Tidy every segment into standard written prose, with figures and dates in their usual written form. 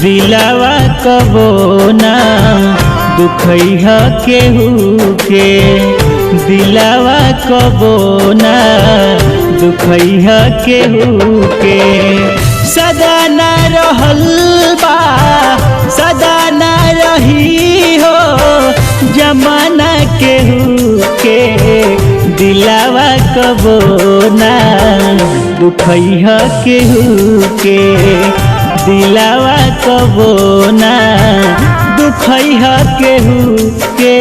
दिलावा कबो ना दुखैहा केहू के, दिलावा कबो ना दुखैहा केहू के। सदा ना रहल बा सदा ना रही हो जमाना केहू के, दिलावा कबो ना दुखैहा केहू के, दिलावा कबो ना दुखैहा केहू के।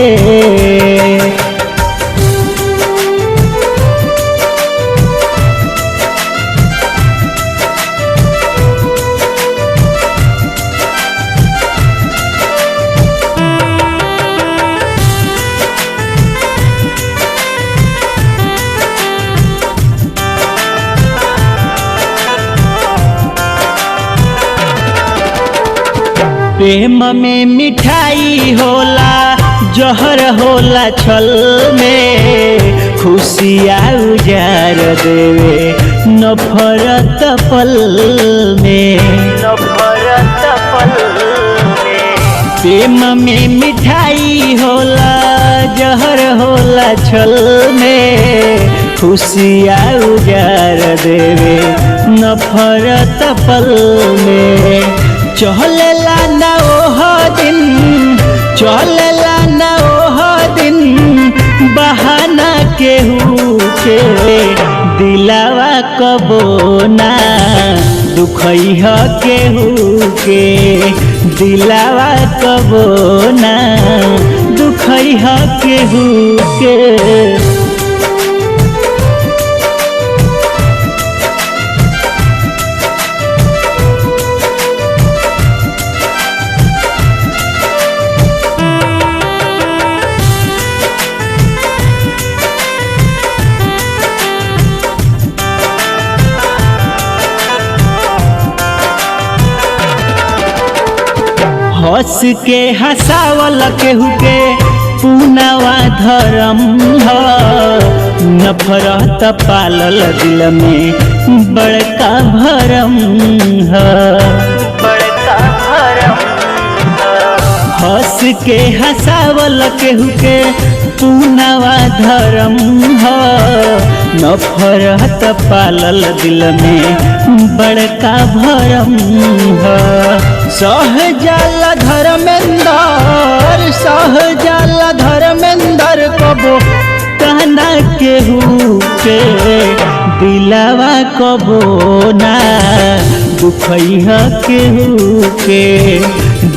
प्रेम में मिठाई होला जहर होला छल में, खुशियाँ उजार देवे नफरत पल में, नफरत पल में। प्रेम में मिठाई होला जहर होला छल में, खुशियाँ उजार देवे नफरत पल में। चलेला ना ओह दिन चलेला ना ओह दिन बहाना केहू के, दिलावा कबो ना दुखैहा केहू के, दिलावा कबो ना दुखैहा केहू के। हंस के हंसावल केहू के पुनावा धर्म ह, नफरत पालल दिल में बड़का भरम ह, बड़का भरम। हंस के हंसावल केहू के पुनावा धर्म ह, नफरत पालल दिल में बड़का भरम ह। सहजाल धर्मेंद्र सहजाल धर्मेंद्र कबो कहना केहू के, दिलावा कबो ना दुखैहा केहू के,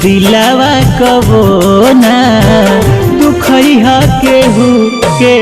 दिलावा कबो ना दुखैहा केहू के।